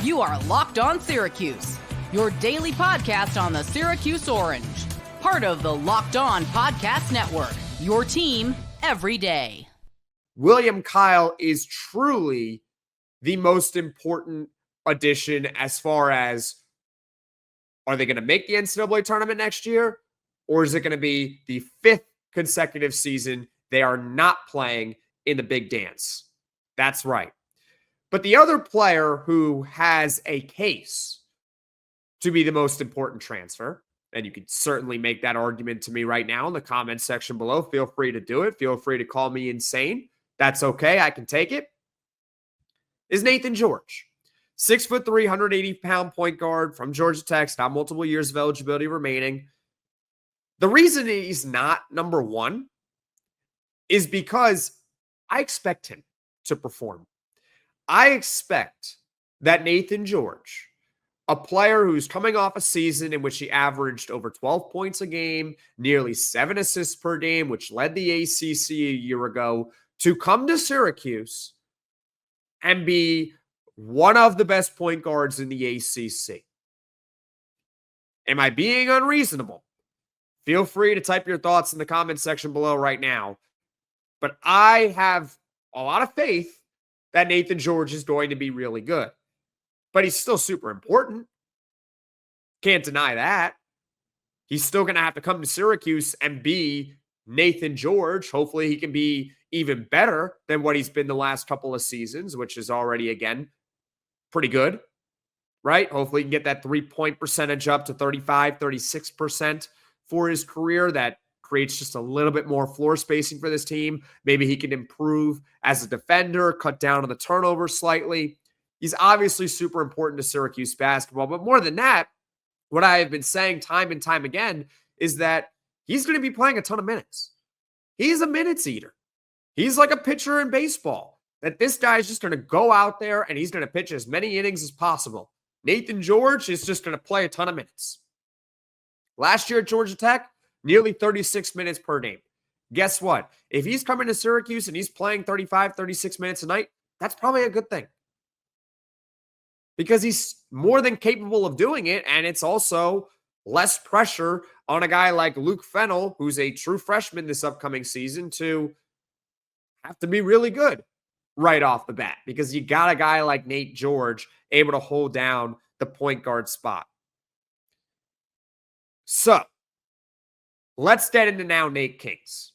You are Locked On Syracuse, your daily podcast on the Syracuse Orange. Part of the Locked On Podcast Network, your team every day. William Kyle is truly the most important addition as far as, are they going to make the NCAA tournament next year? Or is it going to be the fifth consecutive season they are not playing in the big dance? That's right. But the other player who has a case to be the most important transfer, and you can certainly make that argument to me right now in the comments section below. Feel free to do it. Feel free to call me insane. That's okay. I can take it. Is Naithan George. 6'3", 180-pound point guard from Georgia Tech. Got multiple years of eligibility remaining. The reason he's not number one is because I expect him to perform. I expect that Naithan George, a player who's coming off a season in which he averaged over 12 points a game, nearly 7 assists per game, which led the ACC a year ago, to come to Syracuse and be one of the best point guards in the ACC. Am I being unreasonable? Feel free to type your thoughts in the comment section below right now. But I have a lot of faith that Naithan George is going to be really good. But he's still super important. Can't deny that. He's still going to have to come to Syracuse and be Naithan George. Hopefully he can be even better than what he's been the last couple of seasons, which is already, again, pretty good, right? Hopefully he can get that three-point percentage up to 35, 36% for his career. That creates just a little bit more floor spacing for this team. Maybe he can improve as a defender, cut down on the turnover slightly. He's obviously super important to Syracuse basketball. But more than that, what I have been saying time and time again is that he's going to be playing a ton of minutes. He's a minutes eater. He's like a pitcher in baseball. That this guy is just going to go out there and he's going to pitch as many innings as possible. Naithan George is just going to play a ton of minutes. Last year at Georgia Tech, nearly 36 minutes per game. Guess what? If he's coming to Syracuse and he's playing 35, 36 minutes a night, that's probably a good thing. Because he's more than capable of doing it, and it's also less pressure on a guy like Luke Fennell, who's a true freshman this upcoming season, to have to be really good right off the bat. Because you got a guy like Nate George able to hold down the point guard spot. So, let's get into now Nate Kingz.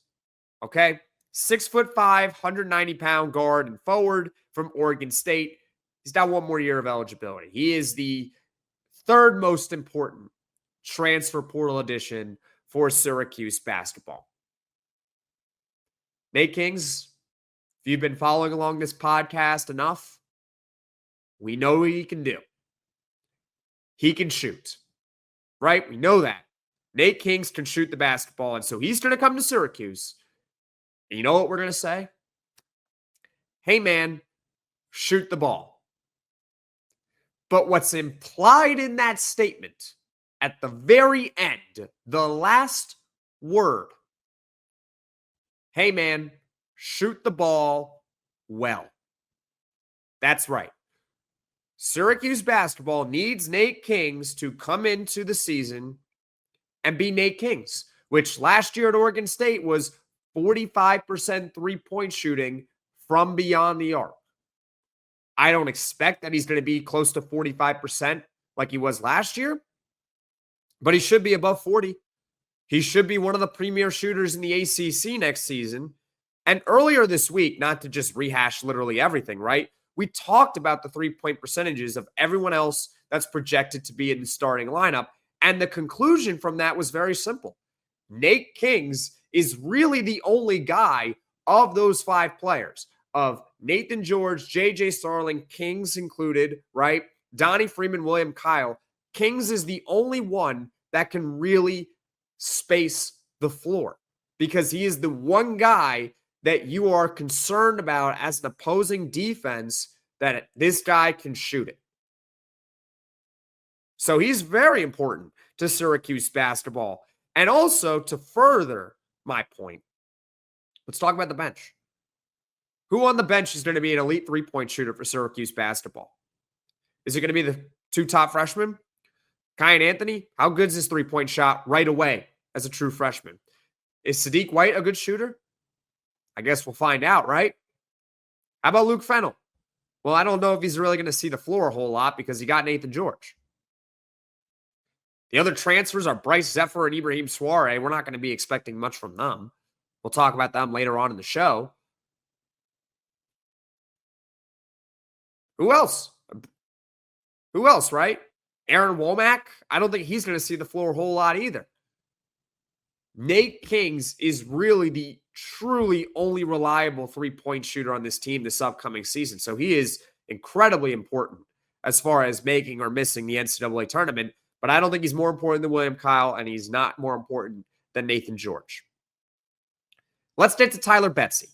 Okay? 6'5", 190-pound guard and forward from Oregon State. He's got one more year of eligibility. He is the third most important transfer portal addition for Syracuse basketball. Nate Kingz, if you've been following along this podcast enough, we know what he can do. He can shoot. Right? We know that. Nate Kingz can shoot the basketball, and so he's going to come to Syracuse. And you know what we're going to say? Hey, man, shoot the ball. But what's implied in that statement at the very end, the last word, hey, man, shoot the ball well. That's right. Syracuse basketball needs Nate Kingz to come into the season and be Nate Kingz, which last year at Oregon State was 45% three-point shooting from beyond the arc. I don't expect that he's going to be close to 45% like he was last year, but he should be above 40. He should be one of the premier shooters in the ACC next season. And earlier this week, not to just rehash literally everything, right? We talked about the three-point percentages of everyone else that's projected to be in the starting lineup. And the conclusion from that was very simple. Nate Kingz is really the only guy of those five players, of Naithan George, J.J. Starling, Kingz included, right? Donnie Freeman, William Kyle. Kingz is the only one that can really space the floor because he is the one guy that you are concerned about as an opposing defense that this guy can shoot it. So he's very important to Syracuse basketball. And also, to further my point, let's talk about the bench. Who on the bench is going to be an elite three-point shooter for Syracuse basketball? Is it going to be the two top freshmen? Kai and Anthony, how good is his three-point shot right away as a true freshman? Is Sadiq White a good shooter? I guess we'll find out, right? How about Luke Fennell? Well, I don't know if he's really going to see the floor a whole lot because he got Naithan George. The other transfers are Bryce, Zephir, and Ibrahim Souare. We're not going to be expecting much from them. We'll talk about them later on in the show. Who else? Who else, right? Aaron Womack? I don't think he's going to see the floor a whole lot either. Nate Kingz is really the truly only reliable three-point shooter on this team this upcoming season. So he is incredibly important as far as making or missing the NCAA tournament. But I don't think he's more important than William Kyle, and he's not more important than Naithan George. Let's get to Tyler Betsey.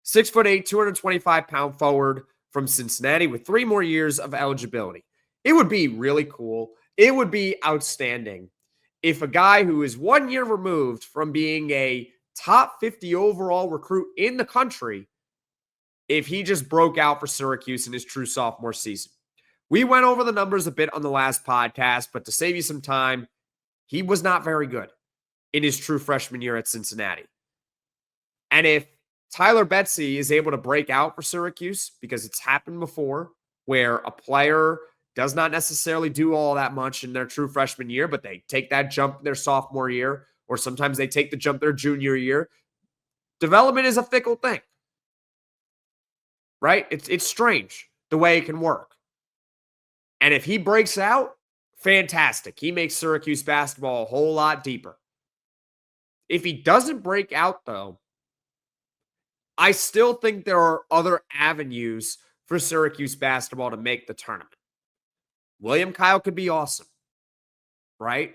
6'8", 225-pound forward from Cincinnati with 3 more years of eligibility. It would be really cool. It would be outstanding if a guy who is 1 year removed from being a top 50 overall recruit in the country, if he just broke out for Syracuse in his true sophomore season. We went over the numbers a bit on the last podcast, but to save you some time, he was not very good in his true freshman year at Cincinnati. And if Tyler Betsey is able to break out for Syracuse, because it's happened before, where a player does not necessarily do all that much in their true freshman year, but they take that jump their sophomore year, or sometimes they take the jump their junior year. Development is a fickle thing, right? It's strange the way it can work. And if he breaks out, fantastic. He makes Syracuse basketball a whole lot deeper. If he doesn't break out, though, I still think there are other avenues for Syracuse basketball to make the tournament. William Kyle could be awesome, right?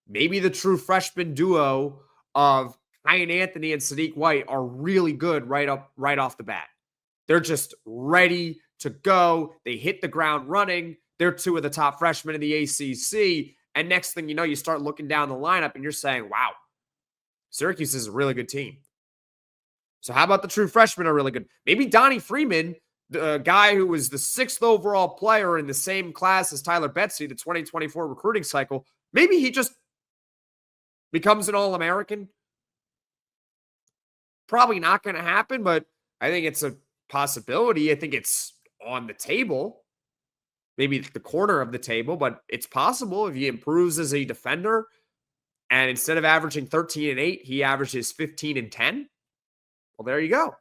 Maybe the true freshman duo of Kai Anthony and Sadiq White are really good right off the bat. They're just ready to go. They hit the ground running. They're 2 of the top freshmen in the ACC. And next thing you know, you start looking down the lineup and you're saying, wow, Syracuse is a really good team. So how about the true freshmen are really good? Maybe Donnie Freeman, the guy who was the 6th overall player in the same class as Tyler Betsey, the 2024 recruiting cycle, maybe he just becomes an All-American. Probably not going to happen, but I think it's a possibility. I think it's on the table. Maybe the corner of the table, but it's possible if he improves as a defender. And instead of averaging 13 and 8, he averages 15 and 10. Well, there you go.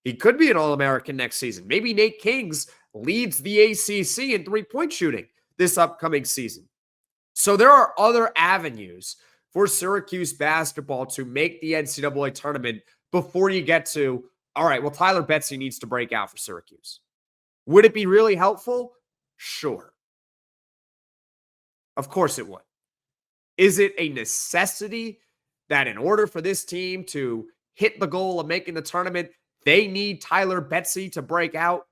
He could be an All-American next season. Maybe Nate Kingz leads the ACC in three-point shooting this upcoming season. So there are other avenues for Syracuse basketball to make the NCAA tournament before you get to, all right, well, Tyler Betsey needs to break out for Syracuse. Would it be really helpful? Sure. Of course it would. Is it a necessity that in order for this team to hit the goal of making the tournament, they need Tyler Betsey to break out?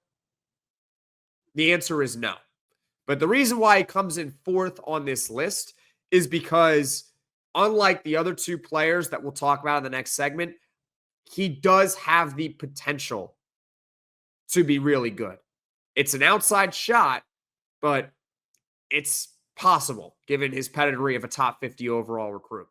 The answer is no. But the reason why he comes in 4th on this list is because, unlike the other 2 players that we'll talk about in the next segment, he does have the potential to be really good. It's an outside shot, but it's possible given his pedigree of a top 50 overall recruit.